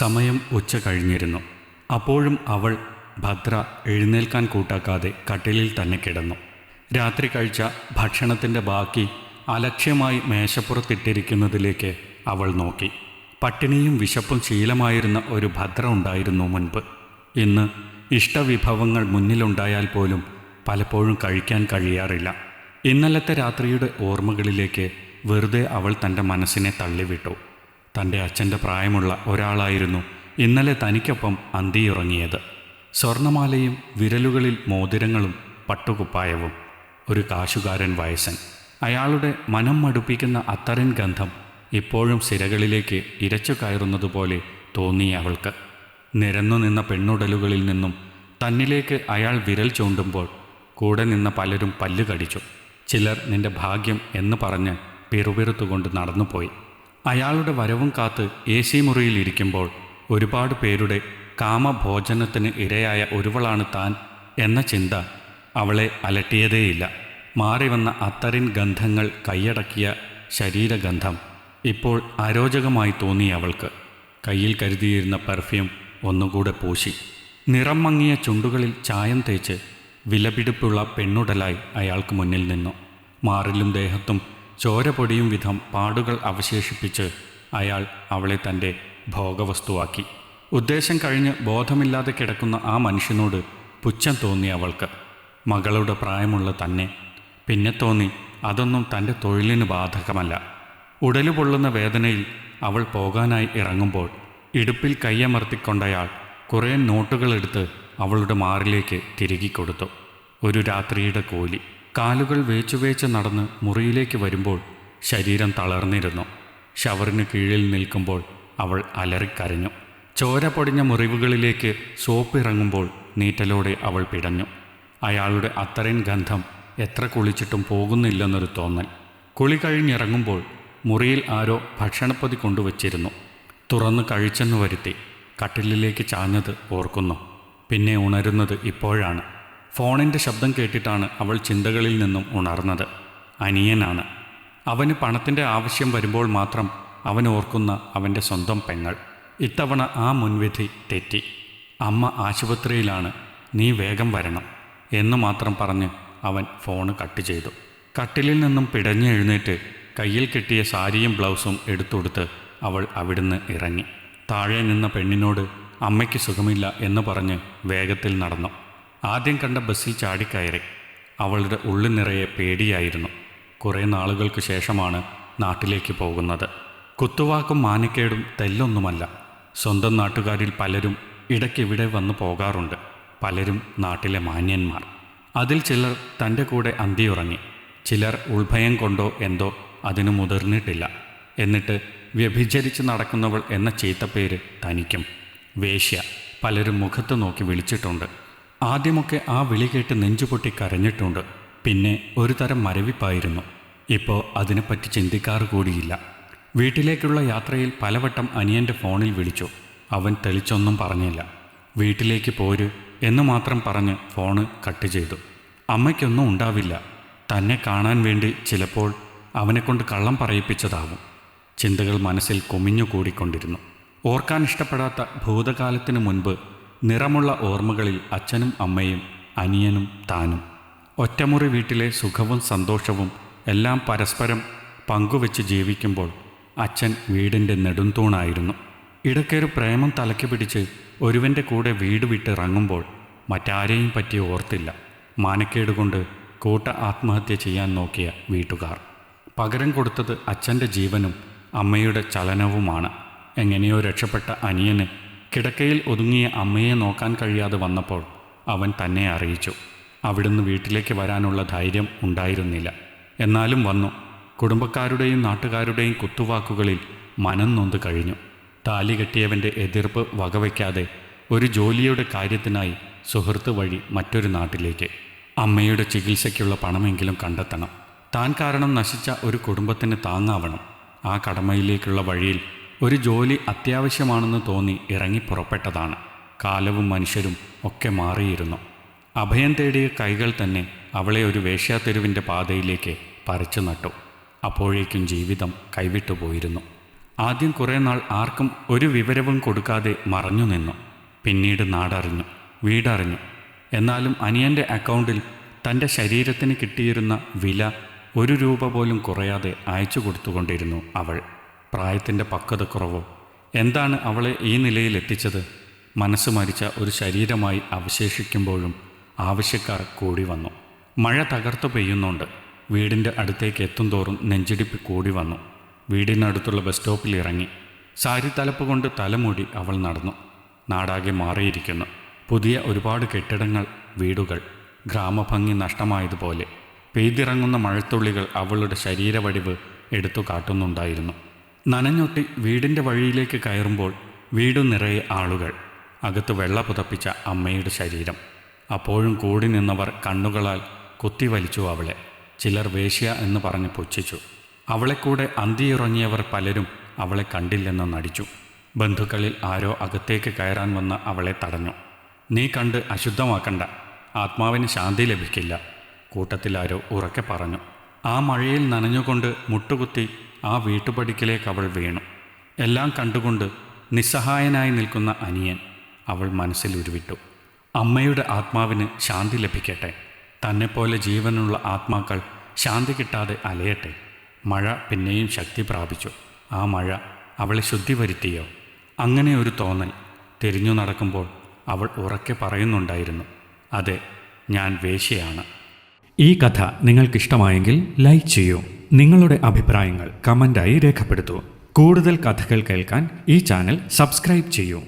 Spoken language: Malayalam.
സമയം ഉച്ച കഴിഞ്ഞിരുന്നു. അപ്പോഴും അവൾ ഭദ്ര എഴുന്നേൽക്കാൻ കൂട്ടാക്കാതെ കട്ടിലിൽ തന്നെ കിടന്നു. രാത്രി കഴിച്ച ഭക്ഷണത്തിൻ്റെ ബാക്കി അലക്ഷ്യമായി മേശപ്പുറത്തിട്ടിരിക്കുന്നതിലേക്ക് അവൾ നോക്കി. പട്ടിണിയും വിശപ്പും ശീലമായിരുന്ന ഒരു ഭദ്ര ഉണ്ടായിരുന്നു മുൻപ്. ഇന്ന് ഇഷ്ടവിഭവങ്ങൾ മുന്നിലുണ്ടായാൽ പോലും പലപ്പോഴും കഴിക്കാൻ കഴിയാറില്ല. ഇന്നലത്തെ രാത്രിയുടെ ഓർമ്മകളിലേക്ക് വെറുതെ അവൾ തൻ്റെ മനസ്സിനെ തള്ളിവിട്ടു. തൻ്റെ അച്ഛൻ്റെ പ്രായമുള്ള ഒരാളായിരുന്നു ഇന്നലെ തനിക്കൊപ്പം അന്തിയുറങ്ങിയത്. സ്വർണമാലയും വിരലുകളിൽ മോതിരങ്ങളും പട്ടുകുപ്പായവും. ഒരു കാശുകാരൻ വയസ്സൻ. അയാളുടെ മനം മടുപ്പിക്കുന്ന അത്തറിൻ ഗന്ധം ഇപ്പോഴും സിരകളിലേക്ക് ഇരച്ചു കയറുന്നതുപോലെ തോന്നി അവൾക്ക്. നിരന്നു നിന്ന പെണ്ണുടലുകളിൽ നിന്നും തന്നിലേക്ക് അയാൾ വിരൽ ചൂണ്ടുമ്പോൾ കൂടെ നിന്ന പലരും പല്ലു കടിച്ചു. ചിലർ നിന്റെ ഭാഗ്യം എന്ന് പറഞ്ഞ് പിറുപിറുത്തുകൊണ്ട് നടന്നുപോയി. അയാളുടെ വരവും കാത്ത് AC മുറിയിലിരിക്കുമ്പോൾ ഒരുപാട് പേരുടെ കാമഭോജനത്തിന് ഇരയായ ഒരുവളാണ് താൻ എന്ന ചിന്ത അവളെ അലട്ടിയതേയില്ല. മാറിവന്ന അത്തറിൻ ഗന്ധങ്ങൾ കൈയടക്കിയ ശരീരഗന്ധം ഇപ്പോൾ അരോചകമായി തോന്നി അവൾക്ക്. കയ്യിൽ കരുതിയിരുന്ന പെർഫ്യൂം ഒന്നുകൂടെ പൂശി. നിറം മങ്ങിയ ചുണ്ടുകളിൽ ചായം തേച്ച് വിലപിടിപ്പുള്ള പെണ്ണുടലായി അയാൾക്ക് മുന്നിൽ നിന്നു. മാറിലും ദേഹത്തും ചോര പൊടിയും വിധം പാടുകൾ അവശേഷിപ്പിച്ച് അയാൾ അവളെ തൻ്റെ ഭോഗവസ്തുവാക്കി. ഉദ്ദേശം കഴിഞ്ഞ് ബോധമില്ലാതെ കിടക്കുന്ന ആ മനുഷ്യനോട് പുച്ഛം തോന്നി അവൾക്ക്. മകളുടെ പ്രായമുള്ള തന്നെ. പിന്നെ തോന്നി അതൊന്നും തൻ്റെ തൊഴിലിന് ബാധകമല്ല. ഉടലു പൊള്ളുന്ന വേദനയിൽ അവൾ പോകാനായി ഇറങ്ങുമ്പോൾ ഇടുപ്പിൽ കയ്യമർത്തിക്കൊണ്ടയാൾ കുറേ നോട്ടുകളെടുത്ത് അവളുടെ മാറിലേക്ക് തിരികെ കൊടുത്തു. ഒരു രാത്രിയുടെ കൂലി. കാലുകൾ വേച്ചുവേച്ച് നടന്ന് മുറിയിലേക്ക് വരുമ്പോൾ ശരീരം തളർന്നിരുന്നു. ഷവറിന് കീഴിൽ നിൽക്കുമ്പോൾ അവൾ അലറിക്കരഞ്ഞു. ചോര പൊടിഞ്ഞ മുറിവുകളിലേക്ക് സോപ്പ് ഇറങ്ങുമ്പോൾ നീറ്റലോടെ അവൾ പിടഞ്ഞു. അയാളുടെ അത്തറിൻ ഗന്ധം എത്ര കുളിച്ചിട്ടും പോകുന്നില്ലെന്നൊരു തോന്നൽ. കുളി കഴിഞ്ഞിറങ്ങുമ്പോൾ മുറിയിൽ ആരോ ഭക്ഷണപ്പൊതി കൊണ്ടുവച്ചിരുന്നു. തുറന്ന് കഴിച്ചെന്ന് വരുത്തി കട്ടിലിലേക്ക് ചാഞ്ഞത് ഓർക്കുന്നു. പിന്നെ ഉണരുന്നത് ഇപ്പോഴാണ്. ഫോണിൻ്റെ ശബ്ദം കേട്ടിട്ടാണ് അവൾ ചിന്തകളിൽ നിന്നും ഉണർന്നത്. അനിയനാണ്. അവന് പണത്തിൻ്റെ ആവശ്യം വരുമ്പോൾ മാത്രം അവൻ ഓർക്കുന്ന അവൻ്റെ സ്വന്തം പെങ്ങൾ. ഇത്തവണ ആ മുൻവിധി തെറ്റി. അമ്മ ആശുപത്രിയിലാണ്, നീ വേഗം വരണം എന്ന് മാത്രം പറഞ്ഞ് അവൻ ഫോണ് കട്ട് ചെയ്തു. കട്ടിലിൽ നിന്നും പിടഞ്ഞ് എഴുന്നേറ്റ് കയ്യിൽ കിട്ടിയ സാരിയും ബ്ലൗസും എടുത്തുകൊടുത്ത് അവൾ അവിടുന്ന് ഇറങ്ങി. താഴെ നിന്ന പെണ്ണിനോട് അമ്മയ്ക്ക് സുഖമില്ല എന്ന് പറഞ്ഞ് വേഗത്തിൽ നടന്നു. ആദ്യം കണ്ട ബസ്സിൽ ചാടിക്കയറി. അവളുടെ ഉള്ളിൽ നിറയെ പേടിയായിരുന്നു. കുറേ നാളുകൾക്ക് ശേഷമാണ് നാട്ടിലേക്ക് പോകുന്നത്. കുത്തുവാക്കും മാനക്കേടും തെല്ലൊന്നുമല്ല. സ്വന്തം നാട്ടുകാരിൽ പലരും ഇടയ്ക്കിവിടെ വന്നു പോകാറുണ്ട്. പലരും നാട്ടിലെ മാന്യന്മാർ. അതിൽ ചിലർ തൻ്റെ കൂടെ അന്തിയുറങ്ങി. ചിലർ ഉൾഭയം കൊണ്ടോ എന്തോ അതിനു മുതിർന്നിട്ടില്ല. എന്നിട്ട് വ്യഭിചരിച്ച് നടക്കുന്നവൾ എന്ന ചീത്തപ്പേര് തനിക്കും. വേശ്യ പലരും മുഖത്ത് നോക്കി വിളിച്ചിട്ടുണ്ട്. ആദ്യമൊക്കെ ആ വിളി കേട്ട് നെഞ്ചുപൊട്ടി കരഞ്ഞിട്ടുണ്ട്. പിന്നെ ഒരു തരം മരവിപ്പായിരുന്നു. ഇപ്പോൾ അതിനെപ്പറ്റി ചിന്തിക്കാറ് കൂടിയില്ല. വീട്ടിലേക്കുള്ള യാത്രയിൽ പലവട്ടം അനിയൻ്റെ ഫോണിൽ വിളിച്ചു. അവൻ തെളിച്ചൊന്നും പറഞ്ഞില്ല. വീട്ടിലേക്ക് പോര് എന്ന് മാത്രം പറഞ്ഞ് ഫോണ് കട്ട് ചെയ്തു. അമ്മയ്ക്കൊന്നും ഉണ്ടാവില്ല. തന്നെ കാണാൻ വേണ്ടി ചിലപ്പോൾ അവനെക്കൊണ്ട് കള്ളം പറയിപ്പിച്ചതാവും. ചിന്തകൾ മനസ്സിൽ കുമിഞ്ഞു കൂടിക്കൊണ്ടിരുന്നു. ഓർക്കാൻ ഇഷ്ടപ്പെടാത്ത ഭൂതകാലത്തിന് മുൻപ് നിറമുള്ള ഓർമ്മകളിൽ അച്ഛനും അമ്മയും അനിയനും താനും. ഒറ്റമുറി വീട്ടിലെ സുഖവും സന്തോഷവും എല്ലാം പരസ്പരം പങ്കുവെച്ച് ജീവിക്കുമ്പോൾ അച്ഛൻ വീടിൻ്റെ നെടുംതൂണായിരുന്നു. ഇടയ്ക്കൊരു പ്രേമം തലയ്ക്ക് പിടിച്ച് ഒരുവൻ്റെ കൂടെ വീട് വിട്ടിറങ്ങുമ്പോൾ മറ്റാരെയും പറ്റി ഓർത്തില്ല. മാനക്കേടുകൊണ്ട് കൂട്ട ആത്മഹത്യ ചെയ്യാൻ നോക്കിയ വീട്ടുകാർ. പകരം കൊടുത്തത് അച്ഛൻ്റെ ജീവനും അമ്മയുടെ ചലനവുമാണ്. എങ്ങനെയോ രക്ഷപ്പെട്ട അനിയന് കിടക്കയിൽ ഒതുങ്ങിയ അമ്മയെ നോക്കാൻ കഴിയാതെ വന്നപ്പോൾ അവൻ തന്നെ അറിയിച്ചു. അവിടുന്ന് വീട്ടിലേക്ക് വരാനുള്ള ധൈര്യം ഉണ്ടായിരുന്നില്ല. എന്നാലും വന്നു. കുടുംബക്കാരുടെയും നാട്ടുകാരുടെയും കുത്തുവാക്കുകളിൽ മനം നൊന്ത് കഴിഞ്ഞു. താലി കെട്ടിയവൻ്റെ എതിർപ്പ് വകവയ്ക്കാതെ ഒരു ജോലിയുടെ കാര്യത്തിനായി സുഹൃത്ത് വഴി മറ്റൊരു നാട്ടിലേക്ക്. അമ്മയുടെ ചികിത്സയ്ക്കുള്ള പണമെങ്കിലും കണ്ടെത്തണം. താൻ കാരണം നശിച്ച ഒരു കുടുംബത്തിന് താങ്ങാവണം. ആ കടമയിലേക്കുള്ള വഴിയിൽ ഒരു ജോലി അത്യാവശ്യമാണെന്ന് തോന്നി ഇറങ്ങി പുറപ്പെട്ടതാണ്. കാലവും മനുഷ്യരും ഒക്കെ മാറിയിരുന്നു. അഭയം തേടിയ കൈകൾ തന്നെ അവളെ ഒരു വേശ്യാതെരുവിൻ്റെ പാതയിലേക്ക് പറിച്ചു നട്ടു. അപ്പോഴേക്കും ജീവിതം കൈവിട്ടുപോയിരുന്നു. ആദ്യം കുറേ നാൾ ആർക്കും ഒരു വിവരവും കൊടുക്കാതെ മറഞ്ഞു നിന്നു. പിന്നീട് നാടറിഞ്ഞു, വീടറിഞ്ഞു. എന്നാലും അനിയൻ്റെ അക്കൗണ്ടിൽ തൻ്റെ ശരീരത്തിന് കിട്ടിയിരുന്ന വില 1 രൂപ പോലും കുറയാതെ അയച്ചു കൊടുത്തുകൊണ്ടിരുന്നു അവൾ. പ്രായത്തിൻ്റെ പക്വതക്കുറവോ എന്താണ് അവളെ ഈ നിലയിലെത്തിച്ചത്? മനസ്സ് മരിച്ച ഒരു ശരീരമായി അവശേഷിക്കുമ്പോഴും ആവശ്യക്കാർ കൂടി വന്നു. മഴ തകർത്തു പെയ്യുന്നുണ്ട്. വീടിൻ്റെ അടുത്തേക്ക് എത്തുംതോറും നെഞ്ചിടിപ്പ് കൂടി വന്നു. വീടിനടുത്തുള്ള ബസ് സ്റ്റോപ്പിൽ ഇറങ്ങി. സാരി തലപ്പ് കൊണ്ട് തലമൂടി അവൾ നടന്നു. നാടാകെ മാറിയിരിക്കുന്നു. പുതിയ ഒരുപാട് കെട്ടിടങ്ങൾ, വീടുകൾ, ഗ്രാമഭംഗി നഷ്ടമായതുപോലെ. പെയ്തിറങ്ങുന്ന മഴത്തുള്ളികൾ അവളുടെ ശരീരവടിവ് എടുത്തു കാട്ടുന്നുണ്ടായിരുന്നു. നനഞ്ഞൊട്ടി വീടിൻ്റെ വഴിയിലേക്ക് കയറുമ്പോൾ വീടു നിറയെ ആളുകൾ. അകത്ത് വെള്ള പുതപ്പിച്ച അമ്മയുടെ ശരീരം. അപ്പോഴും കൂടി നിന്നവർ കണ്ണുകളാൽ കുത്തിവലിച്ചു അവളെ. ചിലർ വേശ്യ എന്ന് പറഞ്ഞ് പുച്ഛിച്ചു. അവളെ കൂടെ അന്തിയുറങ്ങിയവർ പലരും അവളെ കണ്ടില്ലെന്ന് നടിച്ചു. ബന്ധുക്കളിൽ ആരോ അകത്തേക്ക് കയറാൻ വന്ന് അവളെ തടഞ്ഞു. നീ കണ്ട് അശുദ്ധമാക്കണ്ട, ആത്മാവിന് ശാന്തി ലഭിക്കില്ല, കൂട്ടത്തിലാരോ ഉറക്കെ പറഞ്ഞു. ആ മഴയിൽ നനഞ്ഞുകൊണ്ട് മുട്ടുകുത്തി ആ വീട്ടുപടിക്കലേക്ക് അവൾ വീണു. എല്ലാം കണ്ടുകൊണ്ട് നിസ്സഹായനായി നിൽക്കുന്ന അനിയൻ അവൾ മനസ്സിൽ ഉരുവിട്ടു. അമ്മയുടെ ആത്മാവിന് ശാന്തി ലഭിക്കട്ടെ. തന്നെപ്പോലെ ജീവനുള്ള ആത്മാക്കൾ ശാന്തി കിട്ടാതെ അലയട്ടെ. മഴ പിന്നെയും ശക്തി പ്രാപിച്ചു. ആ മഴ അവളെ ശുദ്ധി വരുത്തിയോ? അങ്ങനെ ഒരു തോന്നൽ. തിരിഞ്ഞു നടക്കുമ്പോൾ അവൾ ഉറക്കെ പറയുന്നുണ്ടായിരുന്നു, അതെ, ഞാൻ വേശ്യയാണ്. ഈ കഥ നിങ്ങൾക്കിഷ്ടമായെങ്കിൽ ലൈക്ക് ചെയ്യൂ. നിങ്ങളുടെ അഭിപ്രായങ്ങൾ കമൻ്റായി രേഖപ്പെടുത്തൂ. കൂടുതൽ കഥകൾ കേൾക്കാൻ ഈ ചാനൽ സബ്സ്ക്രൈബ് ചെയ്യൂ.